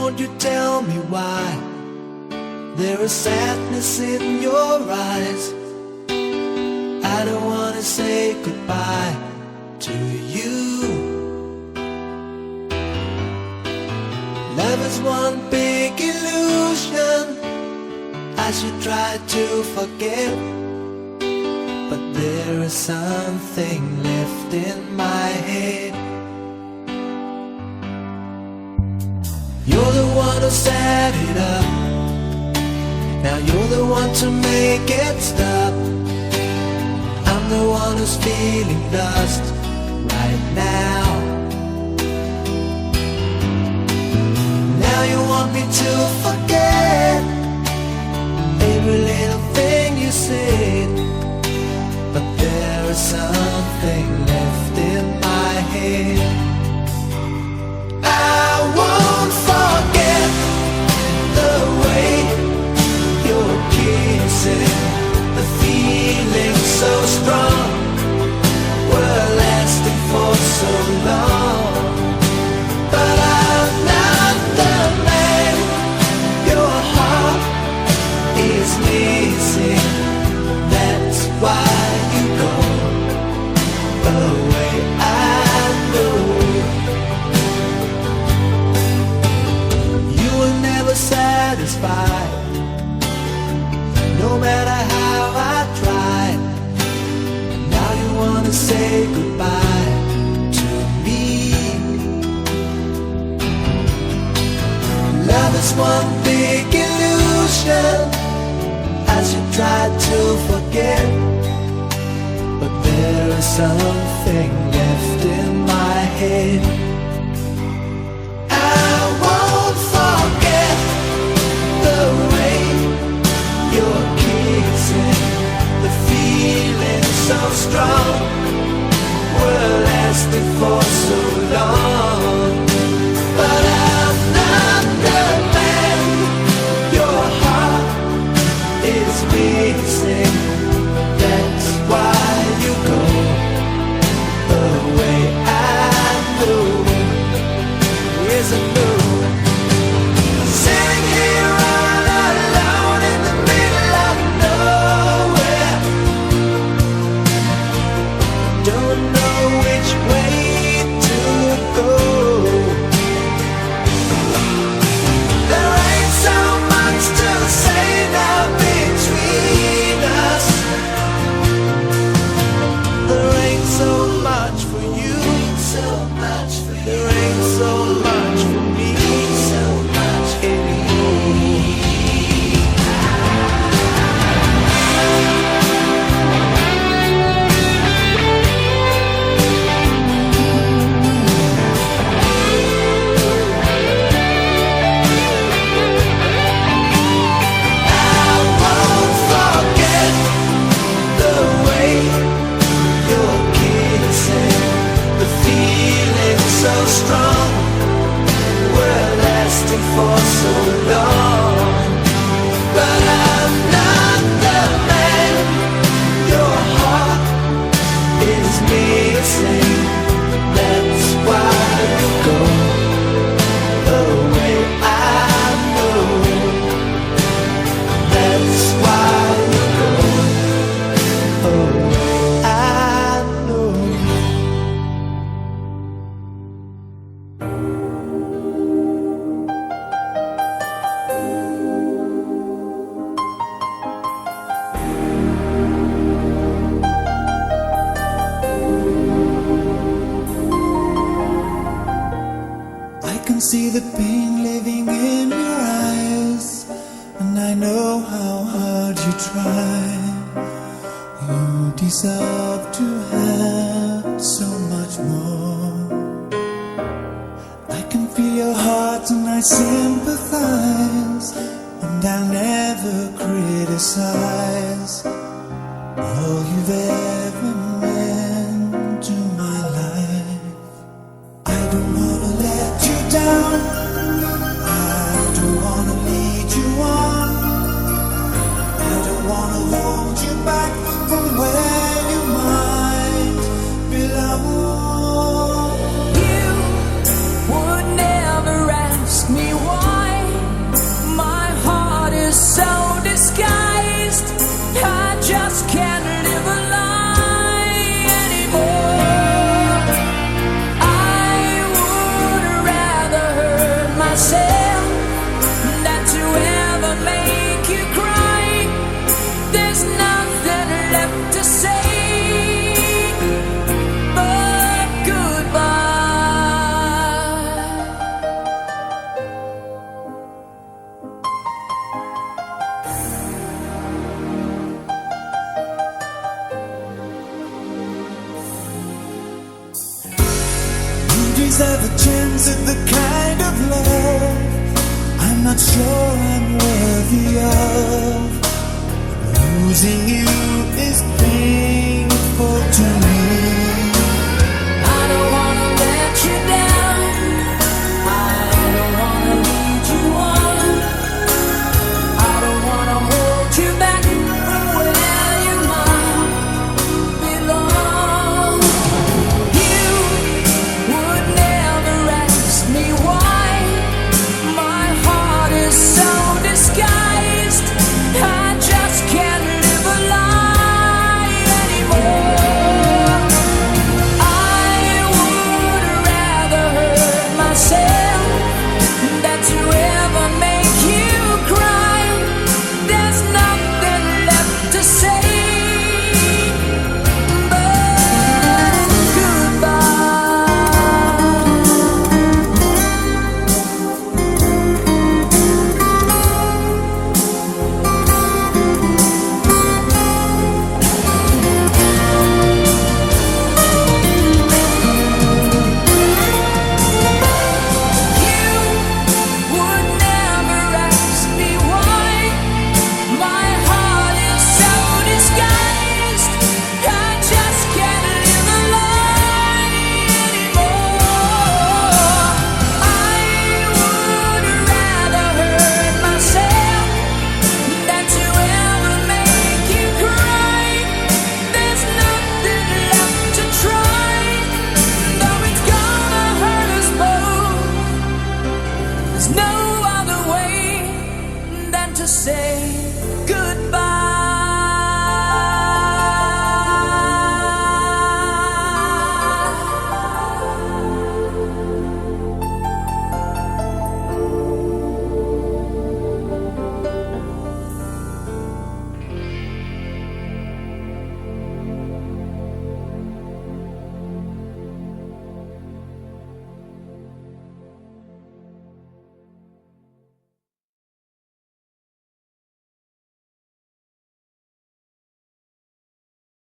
won't you tell me why there is sadness in your eyes? I don't wanna say goodbye to you. Love is one big illusion I should try to forget, but there is something left in my head. You're the one who set it up, now you're the one to make it stop. I'm the one who's feeling lost right now. Now you want me to forget every little thing you said, but there is something left in my head. I won't forget the way you're kissing, the feeling so strong, we're lasting for so long. But I'm not the man your heart is missing. That's why you go away, I know. You were never satisfied, no matter how I tried. And now you wanna say goodbye to me. Love is one big illusion I should try to forget, but there is something left in my head. I won't forget the way you're kissing, the feeling so strong, we're lasting for so long. But I'm not the man your heart is missing. That's why you go away, I know. Yes, I know. Sitting here all alone in the middle of nowhere, don't know which way to go. There ain't so much to say now between us. There ain't so much for you, there ain't so much for me, anymore. I won't forget the way you're kissing, the feeling so strong, we're lasting for so long. But I'm not the man your heart is missing. That's why you go away, I know. That's why you go away, I know. I can see the pain living in your eyes, and I know how hard you try. You deserve to have so much more. I can feel your heart and I sympathize, and I'll never criticize all you've ever meant to my life. I don't wanna let you down, I don't wanna lead you on, I don't wanna hold you back from where you might belong. You would never ask me why. myself than to ever make you cry. There's nothing left to say but goodbye. You deserve a chance at the kind of love I'm not sure I'm worthy of. Losing you is painful to me. I don't wanna let you down. I don't wanna lead you on. I don't wanna hold you back from where you might belong. You would never ask me why. My heart is so disguised. I just can't live a lie anymore. I would rather hurt myself than to ever make you cry. There's nothing left to say but goodbye. You would never ask me why. My heart is so disguised. I just can't live a lie anymore. I would rather hurt myself than to ever make you cry. There's nothing left to try, though it's gonna hurt us both. There's no other way than to say